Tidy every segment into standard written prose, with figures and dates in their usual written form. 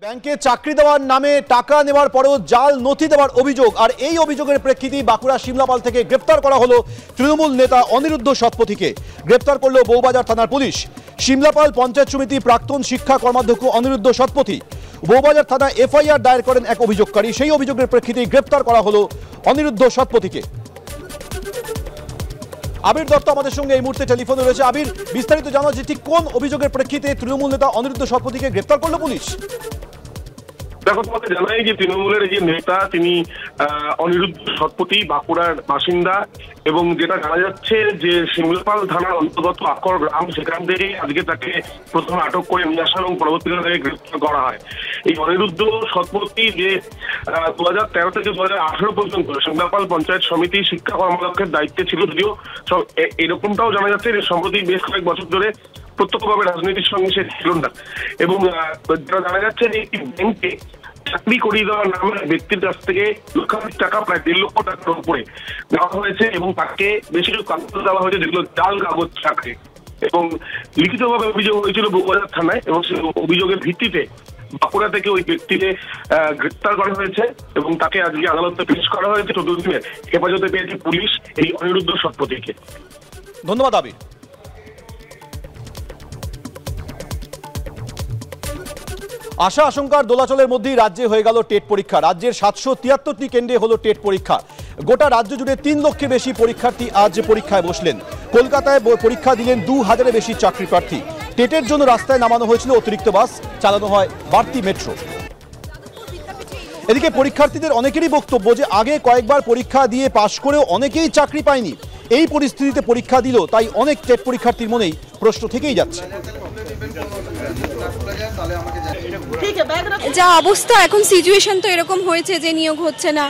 ব্যাংকে চাকরি দেওয়ার নামে টাকা নেওয়ার পরেও জাল নথি দেওয়ার অভিযোগ, আর এই অভিযোগের প্রেক্ষিতেই বাঁকুড়া শিমলাপাল থেকে গ্রেপ্তার করা হলো তৃণমূল নেতা অনিরুদ্ধ সৎপথীকে। গ্রেপ্তার করল বউবাজার থানার পুলিশ। শিমলাপাল পঞ্চায়েত সমিতি প্রাক্তন শিক্ষা কর্মাধ্যক্ষ অনিরুদ্ধ সৎপথী বউবাজার থানায় এফআইআর দায়ের করেন এক অভিযোগকারী। সেই অভিযোগের প্রেক্ষিতেই গ্রেপ্তার করা হলো অনিরুদ্ধ সৎপথীকে। আবির দত্ত আমাদের সঙ্গে এই মুহূর্তে টেলিফোনে রয়েছে। আবির, বিস্তারিত জানা যে ঠিক কোন অভিযোগের প্রেক্ষিতে তৃণমূল নেতা অনিরুদ্ধ সৎপথীকে গ্রেপ্তার করলো পুলিশ? দেখো, তোমাকে জানাই যে তৃণমূলের যে নেতা তিনি অনিরুদ্ধ সৎপথী বাঁকুড়ার বাসিন্দা, এবং যেটা জানা যাচ্ছে যে শিমলাপাল থানার অন্তর্গত আকর গ্রাম, সেখান থেকে আজকে তাকে প্রথমে আটক করে নিয়ে আসা এবং পরবর্তীকালে তাকে গ্রেপ্তার করা হয়। এই অনিরুদ্ধ সৎপথী যে 2013 থেকে 2018 পর্যন্ত শিমলাপাল পঞ্চায়েত সমিতি শিক্ষা কর্মদক্ষের দায়িত্বে ছিল, যদিও সব এরকমটাও জানা যাচ্ছে যে সম্প্রতি বেশ কয়েক বছর ধরে প্রত্যক্ষভাবে রাজনীতির সঙ্গে সে ছিল না। এবং যেটা জানা যাচ্ছে যে একটি ব্যাংকে চাকরি করিয়ে দেওয়ার নামে ব্যক্তির কাছ থেকে লক্ষাধিক টাকা, প্রায় 1.5 লক্ষ টাকার উপরে দেওয়া হয়েছে, এবং তাকে বেশি কিছু কাগজ দেওয়া হয়েছে যেগুলো জাল কাগজ চাকরি, এবং লিখিতভাবে অভিযোগ হয়েছিল বউবাজার থানায়, এবং সেই অভিযোগের ভিত্তিতে বাঁকুড়া থেকে ওই ব্যক্তিকে গ্রেপ্তার করা হয়েছে এবং তাকে আজকে আদালতে পেশ করা হয়েছে। 14 দিনের হেফাজতে পেয়েছে পুলিশ এই অনিরুদ্ধ সৎপথীকে। ধন্যবাদ আবির। আশা আশঙ্কার দোলাচলের মধ্যেই রাজ্যে হয়ে গেল টেট পরীক্ষা। রাজ্যের 773টি কেন্দ্রে হলো টেট পরীক্ষা। গোটা রাজ্য জুড়ে 3 লক্ষের বেশি পরীক্ষার্থী আজ পরীক্ষায় বসলেন। কলকাতায় পরীক্ষা দিলেন 2000-এর বেশি চাকরি প্রার্থী। টেটের জন্য রাস্তায় নামানো হয়েছিল অতিরিক্ত বাস, চালানো হয় বাড়তি মেট্রো। এদিকে পরীক্ষার্থীদের অনেকেরই বক্তব্য যে আগে কয়েকবার পরীক্ষা দিয়ে পাশ করেও অনেকেই চাকরি পায়নি। এই পরিস্থিতিতে পরীক্ষা দিল, তাই অনেক টেট পরীক্ষার্থীর মনেই প্রশ্ন থেকেই যাচ্ছে। যা অবস্থা এখন, সিচুয়েশন তো এরকম হয়েছে যে নিয়োগ হচ্ছে না,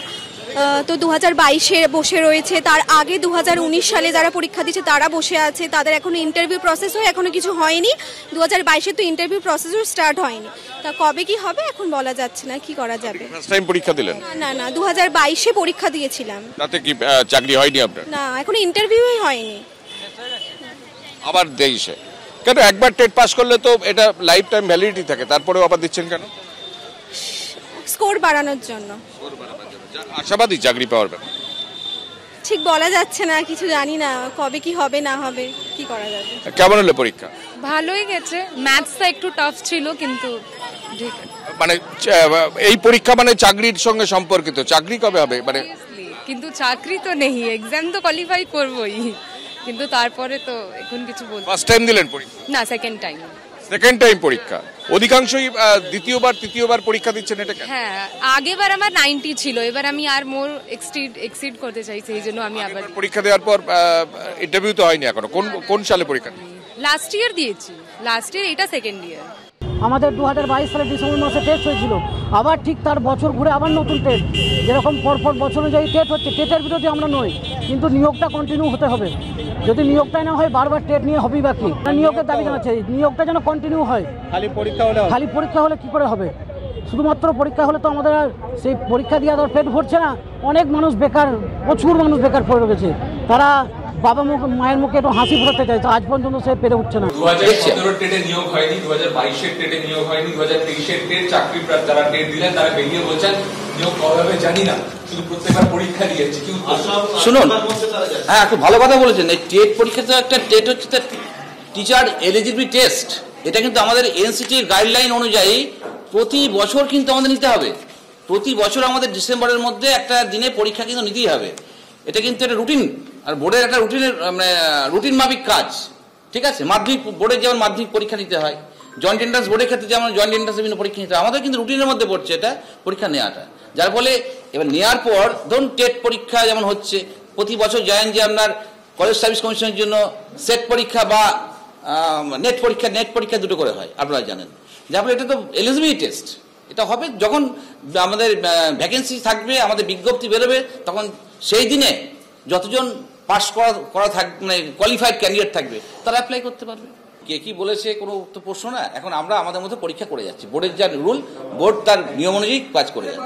তো 2022-এ বসে রয়েছে। তার আগে 2019 সালে যারা পরীক্ষা দিচ্ছে তারা বসে আছে, তাদের এখনো ইন্টারভিউ প্রসেস হয়ে এখনো কিছু হয়নি। 2022-এ তো ইন্টারভিউ প্রসেসও স্টার্ট হয়নি, তা কবে কি হবে এখন বলা যাচ্ছে না। কি করা যাবে? ফার্স্ট টাইম পরীক্ষা দিলেন? না 2022-এ পরীক্ষা দিয়েছিলাম। তাতে কি চাকরি হয়নি আপনার? না, এখনো ইন্টারভিউই হয়নি। আবার দেইছে কেন? একবার টেট পাস করলে তো এটা লাইফ টাইম ভ্যালিডিটি থাকে, তারপরেও আবার দিচ্ছেন কেন? স্কোর বাড়ানোর জন্য। আশাবাদী চাকরি পাওয়ার ব্যাপারে? ঠিক বলা যাচ্ছে না, কিছু জানি না কবে কি হবে না হবে, কি করা যাবে। কেমন হলো পরীক্ষা? ভালোই গেছে, ম্যাথসটা একটু টাফ ছিল, কিন্তু ঠিক আছে। মানে এই পরীক্ষা মানে চাকরির সঙ্গে সম্পর্কিত, চাকরি কবে হবে মানে? কিন্তু চাকরি তো নেই, এক্সাম তো কোয়ালিফাই করবই, কিন্তু তারপরে তো এখন কিছু বলতে। ফার্স্ট টাইম দিলেন পরীক্ষা? না, সেকেন্ড টাইম পরীক্ষা। অধিকাংশই দ্বিতীয়বার তৃতীয়বার পরীক্ষা দিচ্ছেন, এটা কেন? হ্যাঁ, আগেবার আমার 90 ছিল, এবার আমি আর মোর এক্সিড করতে চাইছি, এই জন্য আমি আবার পরীক্ষা দেওয়ার পর ইন্টারভিউ তো হয়নি এখনো। কোন সালে পরীক্ষা? লাস্ট ইয়ার দিয়েছি, লাস্ট ইয়ার, এটা সেকেন্ড ইয়ার। আমাদের 2022 সালে ডিসেম্বর মাসে টেস্ট হয়েছিল, আবার ঠিক তার বছর ঘুরে আবার নতুন টেস্ট, যেরকম পরপর বছর অনুযায়ী টেস্ট হচ্ছে। টেটের বিরোধী আমরা নই, কিন্তু নিয়োগটা কন্টিনিউ হতে হবে। যদি নিয়োগটাই না হয়, বারবার টেট নিয়ে হবেই বাকি। নিয়োগের দাবি জানাচ্ছে, নিয়োগটা যেন কন্টিনিউ হয়। খালি পরীক্ষা হলে কি করে হবে? শুধুমাত্র পরীক্ষা হলে তো আমাদের আর সেই পরীক্ষা দিয়ে আর পেট ভরছে না। অনেক মানুষ বেকার, প্রচুর মানুষ বেকার পড়ে রয়েছে। তারা বাবা মায়ের মুখে একটু হাসি ফোটাতে চাইছে, আজ পর্যন্ত সে পেরে উঠছে না। 2017 টেটে নিয়োগ হয়নি, 2022-এর টেটে নিয়োগ হয়নি, 2023-এর টেট চাকরি যারা টেট দিলেন তারা বেরিয়ে বলছেন নিয়োগ কবে হবে জানি না, শুধু প্রত্যেকবার পরীক্ষা দিয়েছে। কি শুনুন, হ্যাঁ খুব ভালো কথা বলেছেন। এই টেট পরীক্ষা তো একটা, টেট হচ্ছে টিচার এলিজিবিলিটি টেস্ট। এটা কিন্তু আমাদের এনসিটির গাইডলাইন অনুযায়ী প্রতি বছর কিন্তু আমাদের নিতে হবে। প্রতি বছর আমাদের ডিসেম্বরের মধ্যে একটা দিনে পরীক্ষা কিন্তু নিতেই হবে। এটা কিন্তু একটা রুটিন, আর বোর্ডের একটা রুটিন মাফিক কাজ, ঠিক আছে? মাধ্যমিক বোর্ডের যেমন মাধ্যমিক পরীক্ষা নিতে হয়, জয়েন্ট এন্ট্রান্স বোর্ডের ক্ষেত্রে যেমন জয়েন্ট এন্ট্রান্স বিভিন্ন পরীক্ষা নিতে হয়, আমাদের কিন্তু রুটিনের মধ্যে পড়ছে এটা পরীক্ষা নেওয়াটা। যার ফলে এবার নেওয়ার পর ধরুন টেট পরীক্ষা যেমন হচ্ছে, প্রতি বছর জানেন যে আপনার কলেজ সার্ভিস কমিশনের জন্য সেট পরীক্ষা বা নেট পরীক্ষা দুটো করে হয়, আপনারা জানেন। যার ফলে এটা তো এলিজিবিলিটি টেস্ট। এটা হবে যখন আমাদের ভ্যাকেন্সি থাকবে, আমাদের বিজ্ঞপ্তি বেরোবে, তখন সেই দিনে যতজন পাস করা থাকবে, মানে কোয়ালিফাইড ক্যান্ডিডেট থাকবে, তারা অ্যাপ্লাই করতে পারবে। কে কি বলেছে কোনো তো প্রশ্ন না। এখন আমরা আমাদের মতো পরীক্ষা করে যাচ্ছি, বোর্ডের যা রুল, বোর্ড তার নিয়ম অনুযায়ী কাজ করে যাচ্ছে।